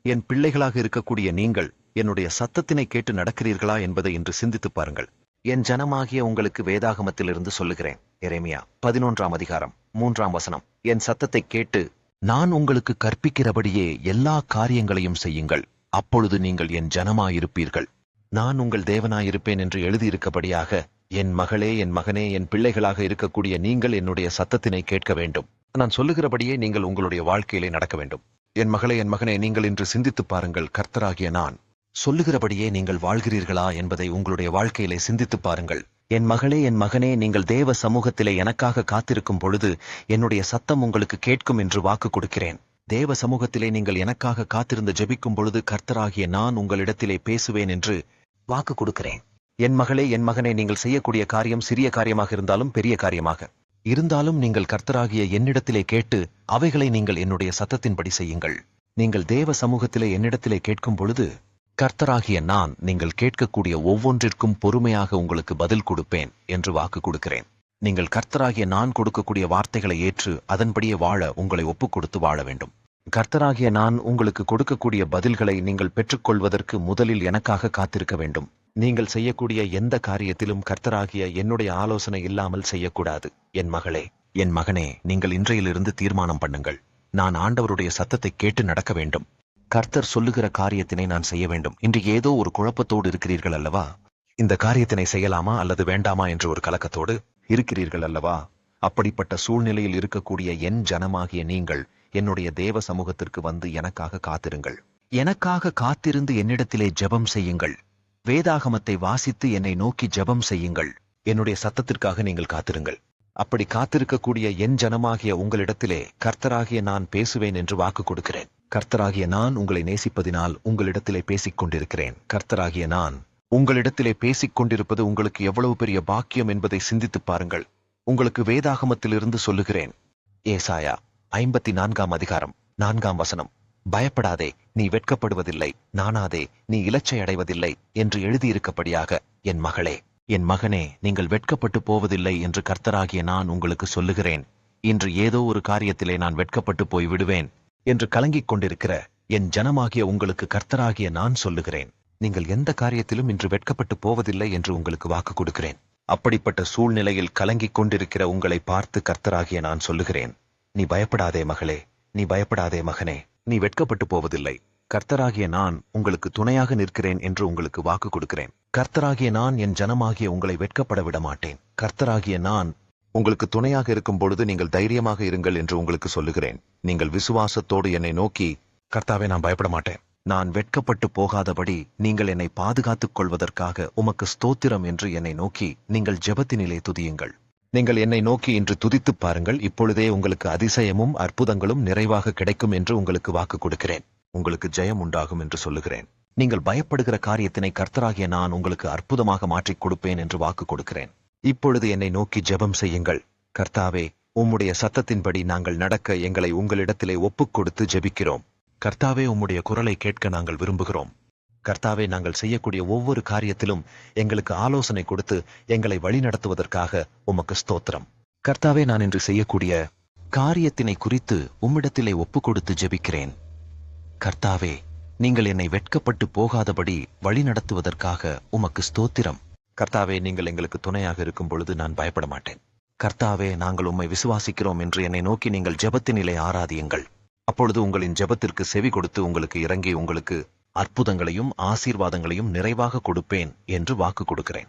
என் பிள்ளைகளாக இருக்கக்கூடிய நீங்கள் என்னுடைய சத்தத்தினை கேட்டு நடக்கிறீர்களா என்பதை இன்று சிந்தித்துப் பாருங்கள். என் ஜனமாகிய உங்களுக்கு வேதாகமத்திலிருந்து சொல்லுகிறேன். எரேமியா 11ஆம் அதிகாரம் 3ஆம் வசனம். என் சத்தத்தை கேட்டு நான் உங்களுக்கு கற்பிக்கிறபடியே எல்லா காரியங்களையும் செய்யுங்கள், அப்பொழுது நீங்கள் என் ஜனமாயிருப்பீர்கள். நான் உங்கள் தேவனாயிருப்பேன் என்று எழுதியிருக்கபடியாக என் மகளே, என் மகனே, என் பிள்ளைகளாக இருக்கக்கூடிய நீங்கள் என்னுடைய சத்தத்தினை கேட்க வேண்டும். நான் சொல்லுகிறபடியே நீங்கள் உங்களுடைய வாழ்க்கையிலே நடக்க வேண்டும். என் மகளே, என் மகனே, நீங்கள் இன்று சிந்தித்துப் பாருங்கள். கர்த்தராகிய நான் சொல்லுகிறபடியே நீங்கள் வாழ்கிறீர்களா என்பதை உங்களுடைய வாழ்க்கையிலே சிந்தித்துப் பாருங்கள். என் மகளே, என் மகனே, நீங்கள் தேவ சமூகத்திலே எனக்காக காத்திருக்கும் பொழுது என்னுடைய சத்தம் உங்களுக்கு கேட்கும் என்று வாக்கு கொடுக்கிறேன். தேவ சமூகத்திலே நீங்கள் எனக்காக காத்திருந்து ஜெபிக்கும் பொழுது கர்த்தராகிய நான் உங்களிடத்திலே பேசுவேன் என்று வாக்கு கொடுக்கிறேன். என் மகளே, என் மகனே, நீங்கள் செய்யக்கூடிய காரியம் சிறிய காரியமாக இருந்தாலும் பெரிய காரியமாக இருந்தாலும் நீங்கள் கர்த்தராகிய என்னிடத்திலே கேட்டு அவைகளை நீங்கள் என்னுடைய சத்தத்தின்படி செய்யுங்கள். நீங்கள் தேவ சமூகத்திலே என்னிடத்திலே கேட்கும் பொழுது கர்த்தராகிய நான் நீங்கள் கேட்கக்கூடிய ஒவ்வொன்றிற்கும் பொறுமையாக உங்களுக்கு பதில் கொடுப்பேன் என்று வாக்கு கொடுக்கிறேன். நீங்கள் கர்த்தராகிய நான் கொடுக்கக்கூடிய வார்த்தைகளை ஏற்று அதன்படியே வாழ உங்களை ஒப்புக் கொடுத்து வாழ வேண்டும். கர்த்தராகிய நான் உங்களுக்கு கொடுக்கக்கூடிய பதில்களை நீங்கள் பெற்றுக்கொள்வதற்கு முதலில் எனக்காக காத்திருக்க வேண்டும். நீங்கள் செய்யக்கூடிய எந்த காரியத்திலும் கர்த்தராகிய என்னுடைய ஆலோசனை இல்லாமல் செய்யக்கூடாது. என் மகளே, என் மகனே, நீங்கள் இன்றையிலிருந்து தீர்மானம் பண்ணுங்கள். நான் ஆண்டவருடைய சத்தத்தை கேட்டு நடக்க வேண்டும். கர்த்தர் சொல்லுகிற காரியத்தினை நான் செய்ய வேண்டும். இன்று ஏதோ ஒரு குழப்பத்தோடு இருக்கிறீர்கள் அல்லவா? இந்த காரியத்தினை செய்யலாமா அல்லது வேண்டாமா என்று ஒரு கலக்கத்தோடு இருக்கிறீர்கள் அல்லவா? அப்படிப்பட்ட சூழ்நிலையில் இருக்கக்கூடிய என் ஜனமாகிய நீங்கள் என்னுடைய தேவ சமூகத்திற்கு வந்து எனக்காக காத்திருங்கள். எனக்காக காத்திருந்து என்னிடத்திலே ஜெபம் செய்யுங்கள். வேதாகமத்தை வாசித்து என்னை நோக்கி ஜெபம் செய்யுங்கள். என்னுடைய சத்தத்திற்காக நீங்கள் காத்திருங்கள். அப்படி காத்திருக்கக்கூடிய என் ஜனமாகிய உங்களிடத்திலே கர்த்தராகிய நான் பேசுவேன் என்று வாக்கு கொடுக்கிறேன். கர்த்தராகிய நான் உங்களை நேசிப்பதினால் உங்களிடத்திலே பேசிக் கொண்டிருக்கிறேன். கர்த்தராகிய நான் உங்களிடத்திலே பேசிக் கொண்டிருப்பது உங்களுக்கு எவ்வளவு பெரிய பாக்கியம் என்பதை சிந்தித்துப் பாருங்கள். உங்களுக்கு வேதாகமத்திலிருந்து சொல்லுகிறேன். ஏசாயா 54ஆம் அதிகாரம் 4ஆம் வசனம். பயப்படாதே, நீ வெட்கப்படுவதில்லை, நானாதே, நீ இலச்சை அடைவதில்லை என்று எழுதியிருக்கப்படியாக என் மகளே, என் மகனே, நீங்கள் வெட்கப்பட்டு போவதில்லை என்று கர்த்தராகிய நான் உங்களுக்கு சொல்லுகிறேன். இன்று ஏதோ ஒரு காரியத்திலே நான் வெட்கப்பட்டு போய் விடுவேன் என்று கலங்கிக் கொண்டிருக்கிற என் ஜனமாகிய உங்களுக்கு கர்த்தராகிய நான் சொல்லுகிறேன். நீங்கள் எந்த காரியத்திலும் இன்று வெட்கப்பட்டு போவதில்லை என்று உங்களுக்கு வாக்கு கொடுக்கிறேன். அப்படிப்பட்ட சூழ்நிலையில் கலங்கிக் கொண்டிருக்கிற உங்களை பார்த்து கர்த்தராகிய நான் சொல்லுகிறேன். நீ பயப்படாதே மகளே, நீ பயப்படாதே மகனே, நீ வெட்கப்பட்டு போவதில்லை. கர்த்தராகிய நான் உங்களுக்கு துணையாக நிற்கிறேன் என்று உங்களுக்கு வாக்கு கொடுக்கிறேன். கர்த்தராகிய நான் என் ஜனமாகிய உங்களை வெட்கப்பட விட மாட்டேன். கர்த்தராகிய நான் உங்களுக்கு துணையாக இருக்கும் பொழுது நீங்கள் தைரியமாக இருங்கள் என்று உங்களுக்கு சொல்லுகிறேன். நீங்கள் விசுவாசத்தோடு என்னை நோக்கி, கர்த்தாவே, நான் பயப்பட மாட்டேன், நான் வெட்கப்பட்டு போகாதபடி நீங்கள் என்னை பாதுகாத்துக் கொள்வதற்காக உமக்கு ஸ்தோத்திரம் என்று என்னை நோக்கி நீங்கள் ஜெபத்தினிலே துதியுங்கள். நீங்கள் என்னை நோக்கி இன்று துதித்துப் பாருங்கள். இப்பொழுதே உங்களுக்கு அதிசயமும் அற்புதங்களும் நிறைவாக கிடைக்கும் என்று உங்களுக்கு வாக்கு கொடுக்கிறேன். உங்களுக்கு ஜெயம் உண்டாகும் என்று சொல்லுகிறேன். நீங்கள் பயப்படுகிற காரியத்தினை கர்த்தராகிய நான் உங்களுக்கு அற்புதமாக மாற்றிக் கொடுப்பேன் என்று வாக்கு கொடுக்கிறேன். இப்பொழுது என்னை நோக்கி ஜெபம் செய்யுங்கள். கர்த்தாவே, உம்முடைய சத்தத்தின்படி நாங்கள் நடக்க எங்களை உங்களிடத்திலே ஒப்புக் கொடுத்து ஜெபிக்கிறோம். கர்த்தாவே, உம்முடைய குரலை கேட்க நாங்கள் விரும்புகிறோம். கர்த்தாவே, நாங்கள் செய்யக்கூடிய ஒவ்வொரு காரியத்திலும் எங்களுக்கு ஆலோசனை கொடுத்து எங்களை வழிநடத்துவதற்காக உமக்கு ஸ்தோத்திரம். கர்த்தாவே, நான் இன்று செய்யக்கூடிய காரியத்தினை குறித்து உம்மிடத்திலே ஒப்புக் கொடுத்து ஜெபிக்கிறேன். கர்த்தாவே, நீங்கள் என்னை வெட்கப்பட்டு போகாதபடி வழிநடத்துவதற்காக உமக்கு ஸ்தோத்திரம். கர்த்தாவே, நீங்கள் எங்களுக்கு துணையாக இருக்கும் பொழுது நான் பயப்பட மாட்டேன். கர்த்தாவே, நாங்கள் உம்மை விசுவாசிக்கிறோம் என்று என்னை நோக்கி நீங்கள் ஜெபத்தினிலே ஆராதியுங்கள். அப்பொழுது உங்களின் ஜெபத்திற்கு செவி கொடுத்து உங்களுக்கு இறங்கி உங்களுக்கு அற்புதங்களையும் ஆசீர்வாதங்களையும் நிறைவாக கொடுப்பேன் என்று வாக்கு கொடுக்கிறேன்.